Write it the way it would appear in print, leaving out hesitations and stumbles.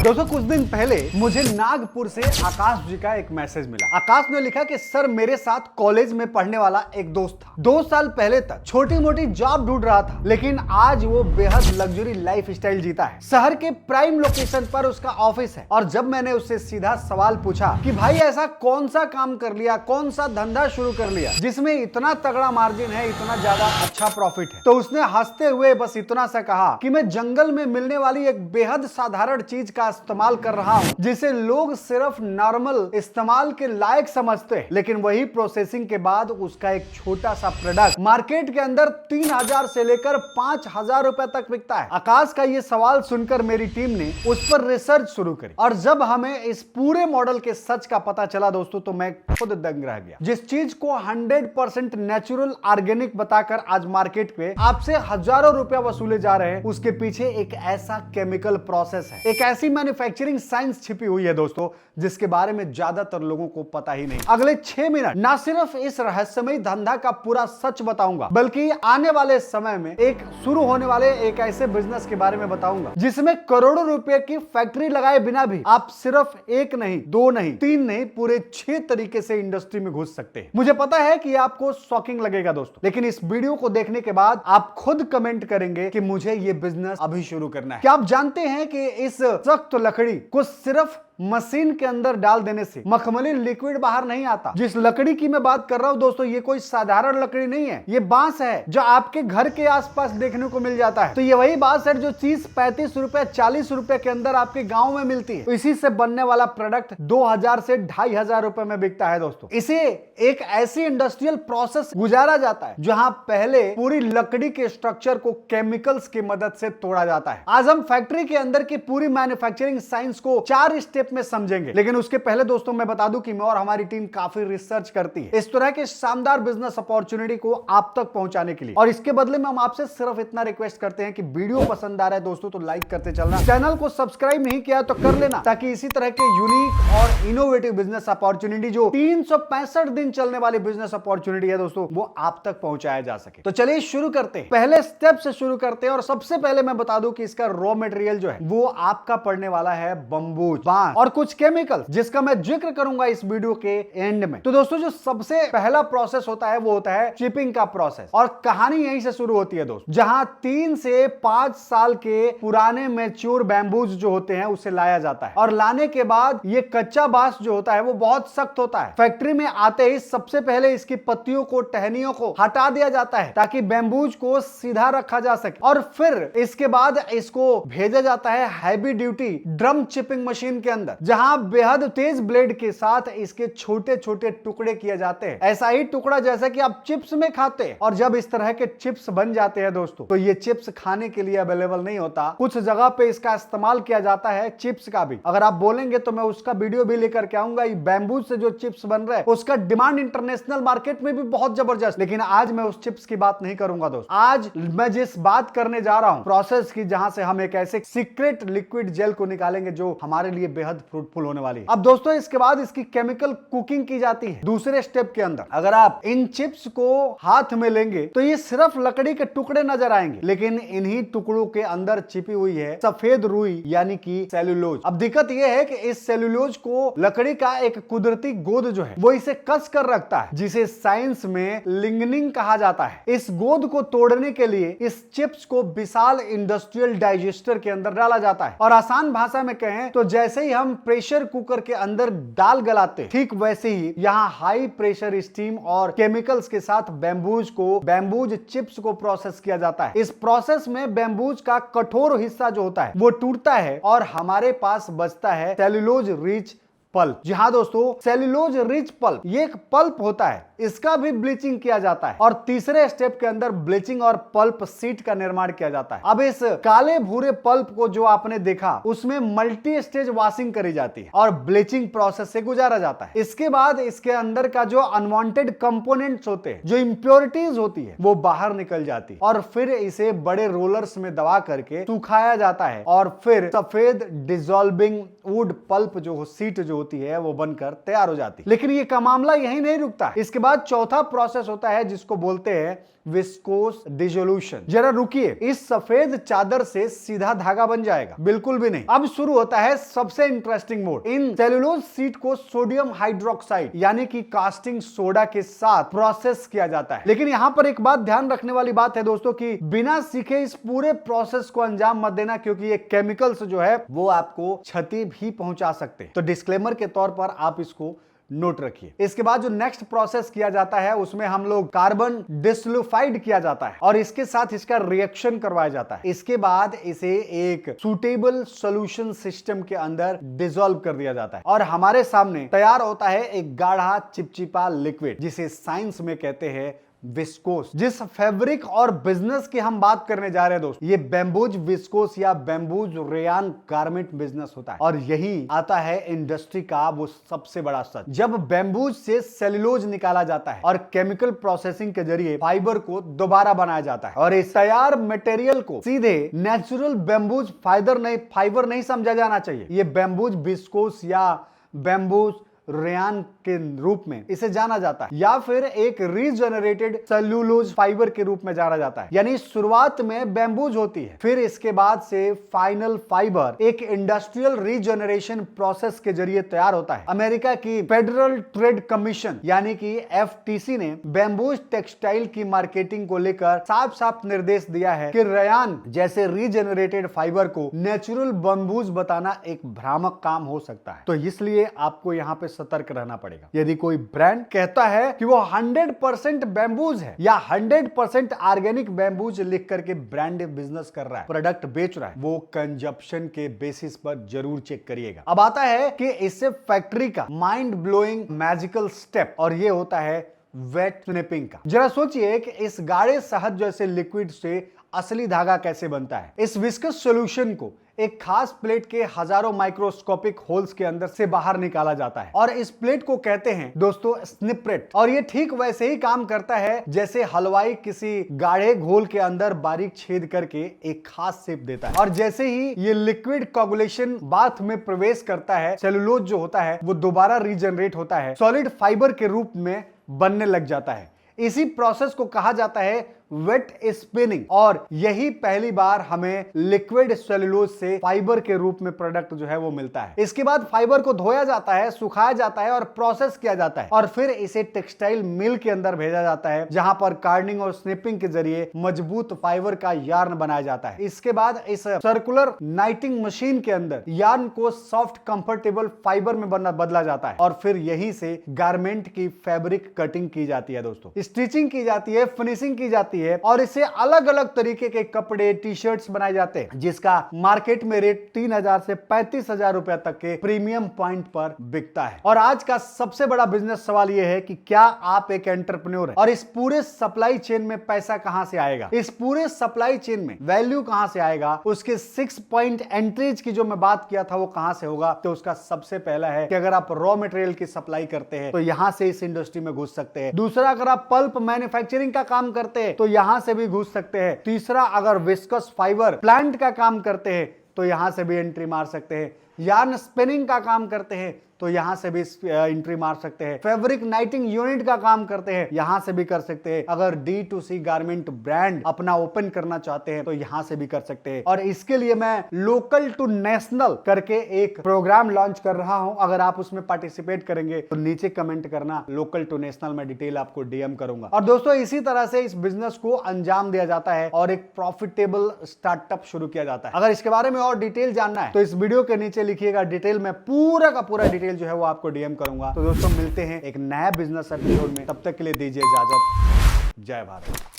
दोस्तों कुछ दिन पहले मुझे नागपुर से आकाश जी का एक मैसेज मिला। आकाश ने लिखा कि सर मेरे साथ कॉलेज में पढ़ने वाला एक दोस्त था, 2 साल पहले तक छोटी मोटी जॉब ढूंढ रहा था, लेकिन आज वो बेहद लग्जरी लाइफ स्टाइल जीता है। शहर के प्राइम लोकेशन पर उसका ऑफिस है। और जब मैंने उससे सीधा सवाल पूछा कि भाई ऐसा कौन सा काम कर लिया, कौन सा धंधा शुरू कर लिया जिसमें इतना तगड़ा मार्जिन है, इतना ज्यादा अच्छा प्रॉफिट है, तो उसने हंसते हुए बस इतना सा कहा कि मैं जंगल में मिलने वाली एक बेहद साधारण चीज का इस्तेमाल कर रहा हूं जिसे लोग सिर्फ नॉर्मल इस्तेमाल के लायक समझते हैं, लेकिन वही प्रोसेसिंग के बाद उसका एक छोटा सा प्रोडक्ट मार्केट के अंदर 3000 से लेकर 5000 रुपए तक बिकता है। आकाश का ये सवाल सुनकर मेरी टीम ने उस पर रिसर्च शुरू करी और जब हमें इस पूरे मॉडल के सच का पता चला दोस्तों, तो मैं खुद दंग रह गया। जिस चीज को 100% नेचुरल ऑर्गेनिक बताकर आज मार्केट पे आपसे हजारों रुपया वसूले जा रहे हैं, उसके पीछे एक ऐसा केमिकल प्रोसेस है, एक ऐसी मैन्युफैक्चरिंग साइंस छिपी हुई है दोस्तों, जिसके बारे में ज्यादातर लोगों को पता ही नहीं। अगले 6 मिनट ना सिर्फ इस रहस्यमयी धंधा का पूरा सच बताऊंगा, बल्कि आने वाले समय में एक शुरू होने वाले एक ऐसे बिजनेस के बारे में बताऊंगा जिसमें करोड़ों रुपए की फैक्ट्री लगाए बिना भी आप सिर्फ 1 नहीं, 2 नहीं, 3 नहीं, पूरे 6 तरीके से इंडस्ट्री में घुस सकते हैं। मुझे पता है कि आपको शॉकिंग लगेगा दोस्तों, लेकिन इस वीडियो को देखने के बाद आप खुद कमेंट करेंगे कि मुझे ये बिजनेस अभी शुरू करना है। क्या आप जानते हैं कि इस सख्त लकड़ी को सिर्फ मशीन के अंदर डाल देने से मखमली लिक्विड बाहर नहीं आता। जिस लकड़ी की मैं बात कर रहा हूं दोस्तों, ये कोई साधारण लकड़ी नहीं है, ये बांस है जो आपके घर के आसपास देखने को मिल जाता है। तो ये वही बांस है जो चीज 35 रुपए 40 रुपए के अंदर आपके गांव में मिलती है। तो इसी से बनने वाला प्रोडक्ट 2000 से 2500 रुपए में बिकता है दोस्तों। इसे एक ऐसी इंडस्ट्रियल प्रोसेस गुजारा जाता है जहां पहले पूरी लकड़ी के स्ट्रक्चर को केमिकल्स की मदद से तोड़ा जाता है। आज हम फैक्ट्री के अंदर की पूरी मैन्युफैक्चरिंग साइंस को 4 स्टेप में समझेंगे, लेकिन उसके पहले दोस्तों मैं बता दूं कि मैं और हमारी टीम काफी रिसर्च करती है इस तरह के शानदार बिजनेस अपॉर्चुनिटी को आप तक पहुंचाने के लिए। और इसके बदले में हम आपसे सिर्फ इतना रिक्वेस्ट करते हैं कि वीडियो पसंद आ रहा है दोस्तों तो लाइक करते चलना, चैनल को सब्सक्राइब नहीं किया तो कर लेना, ताकि इसी तरह के यूनिक और इनोवेटिव बिजनेस अपॉर्चुनिटी जो 365 दिन चलने वाली बिजनेस अपॉर्चुनिटी है दोस्तों, वो आप तक पहुंचाया जा सके। तो चलिए शुरू करते हैं, पहले स्टेप से शुरू करते हैं। और सबसे पहले मैं बता दूं कि इसका रॉ मटेरियल जो है वो आपका पड़ने वाला है बम्बूज, बांस और कुछ केमिकल, जिसका मैं जिक्र करूंगा इस वीडियो के एंड में। तो दोस्तों जो सबसे पहला प्रोसेस होता है वो होता है चिपिंग का प्रोसेस। और कहानी यहीं से शुरू होती है दोस्तों, जहां 3 से 5 साल के पुराने मैच्योर बैम्बूज जो होते हैं उसे लाया जाता है। और लाने के बाद ये कच्चा बांस जो होता है वो बहुत सख्त होता है। फैक्ट्री में आते ही सबसे पहले इसकी पत्तियों को, टहनियों को हटा दिया जाता है ताकि बैम्बूज को सीधा रखा जा सके। और फिर इसके बाद इसको भेजा जाता है heavy duty drum chipping machine के अंदर, जहां बेहद तेज ब्लेड के साथ इसके छोटे छोटे टुकड़े किए जाते हैं, ऐसा ही टुकड़ा जैसा कि आप चिप्स में खाते हैं। और जब इस तरह के चिप्स बन जाते हैं दोस्तों, तो ये चिप्स खाने के लिए अवेलेबल नहीं होता, कुछ जगह पे इसका इस्तेमाल किया जाता है चिप्स का भी। अगर आप बोलेंगे तो मैं उसका वीडियो भी लेकर के आऊंगा। ये बैम्बू से जो चिप्स बन रहे हैं उसका डिमांड इंटरनेशनल मार्केट में भी बहुत जबरदस्त, लेकिन आज मैं उस चिप्स की बात नहीं करूंगा दोस्तों। आज मैं जिस बात करने जा रहा हूं प्रोसेस की, जहां से हम एक ऐसे सीक्रेट लिक्विड जेल को निकालेंगे जो हमारे लिए बेहद फ्रूटफुल होने वाली है। अब दोस्तों इसके बाद इसकी केमिकल कुकिंग की जाती है दूसरे स्टेप के अंदर। अगर आप इन चिप्स को हाथ में लेंगे तो ये सिर्फ लकड़ी के टुकड़े नजर आएंगे, लेकिन इन्हीं टुकड़ों के अंदर छिपी हुई है सफेद रुई यानी कि सेल्यूलोज। अब दिक्कत यह है कि इस सेल्यूलोज को लकड़ी का एक कुदरती गोद जो है वो इसे कस कर रखता है, जिसे साइंस में लिग्निन कहा जाता है। इस गोद को तोड़ने के लिए इस चिप्स को विशाल इंडस्ट्रियल डाइजेस्टर के अंदर डाला जाता है। और आसान भाषा में कहें तो जैसे ही हम प्रेशर कुकर के अंदर दाल गलाते, ठीक वैसे ही यहाँ हाई प्रेशर स्टीम और केमिकल्स के साथ बैम्बूज चिप्स को प्रोसेस किया जाता है। इस प्रोसेस में बैम्बूज का कठोर हिस्सा जो होता है वो टूटता है और हमारे पास बचता है सेल्यूलोज रिच पल्प। जी हाँ दोस्तों, सेल्यूलोज रिच पल्प ये एक पल्प होता है, इसका भी ब्लीचिंग किया जाता है। और तीसरे स्टेप के अंदर ब्लीचिंग और पल्प सीट का निर्माण किया जाता है। अब इस काले भूरे पल्प को जो आपने देखा उसमें मल्टी स्टेज वॉशिंग करी जाती है और ब्लीचिंग प्रोसेस से गुजारा जाता है। इसके बाद इसके अंदर का जो अनवांटेड कंपोनेंट्स होते हैं, जो इंप्योरिटीज होती है, वो बाहर निकल जाती है और फिर इसे बड़े रोलर्स में दबा करके सुखाया जाता है। और फिर सफेद डिसॉल्विंग वुड पल्प जो सीट जो होती है वो बनकर तैयार हो जाती है। लेकिन ये का मामला यही नहीं रुकता। इसके बाद चौथा प्रोसेस होता है जिसको बोलते हैं विस्कोस डिसोल्यूशन। जरा रुकिए, इस सफेद चादर से सीधा धागा बन जाएगा? बिल्कुल भी नहीं। अब शुरू होता है सबसे इंटरेस्टिंग मोड। इन सेलुलोज सीट को सोडियम हाइड्रोक्साइड यानी कि कास्टिंग सोडा के साथ प्रोसेस किया जाता है। लेकिन यहां पर एक बात ध्यान रखने वाली बात है दोस्तों कि बिना सीखे इस पूरे प्रोसेस को अंजाम मत देना, क्योंकि ये केमिकल्स जो है वो आपको क्षति भी पहुंचा सकते हैं। तो डिस्क्लेमर के तौर पर आप इसको नोट रखिए। इसके बाद जो नेक्स्ट प्रोसेस किया जाता है उसमें हम लोग कार्बन डिसल्फाइड किया जाता है और इसके साथ इसका रिएक्शन करवाया जाता है। इसके बाद इसे एक सुटेबल सॉल्यूशन सिस्टम के अंदर डिसॉल्व कर दिया जाता है और हमारे सामने तैयार होता है एक गाढ़ा चिपचिपा लिक्विड, जिसे साइंस में कहते हैं विस्कोस। जिस फैब्रिक और बिजनेस की हम बात करने जा रहे हैं दोस्तों, ये बैम्बूज विस्कोस या बैम्बूज रेयान गारमेंट बिजनेस होता है और यही आता है इंडस्ट्री का वो सबसे बड़ा सच। जब बैम्बूज से सेलुलोज निकाला जाता है और केमिकल प्रोसेसिंग के जरिए फाइबर को दोबारा बनाया जाता है और इस तैयार मटेरियल को सीधे नेचुरल बैम्बूज फाइबर नहीं समझा जाना चाहिए। ये बैम्बूज विस्कोस या बैम्बूज रेयान के रूप में इसे जाना जाता है या फिर एक रीजनरेटेड सेल्यूलोज फाइबर के रूप में जाना जाता है। यानी शुरुआत में बैम्बूज होती है, फिर इसके बाद से फाइनल फाइबर एक इंडस्ट्रियल रीजनरेशन प्रोसेस के जरिए तैयार होता है। अमेरिका की फेडरल ट्रेड कमीशन यानी कि FTC ने बैम्बूज टेक्सटाइल की मार्केटिंग को लेकर साफ साफ निर्देश दिया है कि रेयान जैसे रीजनरेटेड फाइबर को नेचुरल बैम्बूज बताना एक भ्रामक काम हो सकता है। तो इसलिए आपको यहाँ पे सतर्क रहना पड़ेगा। यदि कोई ब्रांड कहता है कि वो 100% बैम्बूज है या 100% ऑर्गेनिक बैम्बूज लिख करके ब्रांड बिजनेस कर रहा है, प्रोडक्ट बेच रहा है, वो कंजप्शन के बेसिस पर जरूर चेक करिएगा। अब आता है कि इससे फैक्ट्री का माइंड ब्लोइंग मैजिकल स्टेप और ये होता है वेट स्निपिंग का। जरा सोचिए कि इस गाढ़े शहद जैसे लिक्विड से असली धागा कैसे बनता है। इस विस्कस सॉल्यूशन को एक खास प्लेट के हजारों माइक्रोस्कोपिक होल्स के अंदर से बाहर निकाला जाता है और इस प्लेट को कहते हैं दोस्तों स्निपरेट। और ये ठीक वैसे ही काम करता है जैसे हलवाई किसी गाढ़े घोल के अंदर बारीक छेद करके एक खास शेप देता है और जैसे ही ये लिक्विड कोगुलेशन बाथ में प्रवेश करता है, सेलुलोज जो होता है वो दोबारा रीजनरेट होता है, सॉलिड फाइबर के रूप में बनने लग जाता है। इसी प्रोसेस को कहा जाता है वेट स्पिनिंग और यही पहली बार हमें लिक्विड सेलुलोज से फाइबर के रूप में प्रोडक्ट जो है वो मिलता है। इसके बाद फाइबर को धोया जाता है, सुखाया जाता है और प्रोसेस किया जाता है और फिर इसे टेक्सटाइल मिल के अंदर भेजा जाता है जहां पर कार्डिंग और स्निपिंग के जरिए मजबूत फाइबर का यार्न बनाया जाता है। इसके बाद इस सर्कुलर नाइटिंग मशीन के अंदर यार्न को सॉफ्ट कंफर्टेबल फाइबर में बदला जाता है और फिर यहीं से गारमेंट की फैब्रिक कटिंग की जाती है दोस्तों, स्टिचिंग की जाती है, फिनिशिंग की जाती है और इससे अलग अलग तरीके के कपड़े टी शर्ट्स बनाए जाते हैं जिसका मार्केट में रेट 3,000 से 35,000 रुपए तक के प्रीमियम पॉइंट पर बिकता है। और आज का सबसे बड़ा बिजनेस सवाल यह है कि क्या आप एक एंटरप्रेन्योर हैं और इस पूरे सप्लाई चेन में पैसा कहां से आएगा, इस पूरे सप्लाई चेन में वैल्यू कहां से आएगा, उसके 6 पॉइंट एंट्रीज की जो मैं बात किया था वो कहां से होगा। तो उसका सबसे पहला है कि अगर आप रॉ मटेरियल की सप्लाई करते हैं तो यहां से इस इंडस्ट्री में घुस सकते हैं। दूसरा, अगर आप पल्प मैन्युफैक्चरिंग का काम करते हैं तो यहां से भी घुस सकते हैं। तीसरा, अगर विस्कस फाइबर प्लांट का काम करते हैं तो यहां से भी एंट्री मार सकते हैं। यार्न स्पिनिंग का काम करते हैं तो यहां से भी एंट्री मार सकते हैं। फैब्रिक नाइटिंग यूनिट का काम करते हैं, यहां से भी कर सकते हैं। अगर D2C गारमेंट ब्रांड अपना ओपन करना चाहते हैं तो यहां से भी कर सकते हैं। और इसके लिए मैं लोकल टू नेशनल करके एक प्रोग्राम लॉन्च कर रहा हूं। अगर आप उसमें पार्टिसिपेट करेंगे तो नीचे कमेंट करना, लोकल टू नेशनल में डिटेल आपको DM करूंगा। और दोस्तों इसी तरह से इस बिजनेस को अंजाम दिया जाता है और एक प्रॉफिटेबल स्टार्टअप शुरू किया जाता है। अगर इसके बारे में और डिटेल जानना है तो इस वीडियो के नीचे लिखिएगा डिटेल, में पूरा का पूरा डिटेल जो है वो आपको DM करूंगा। तो दोस्तों मिलते हैं एक नया बिजनेस एपिसोड में, तब तक के लिए दीजिए इजाजत। जय भारत।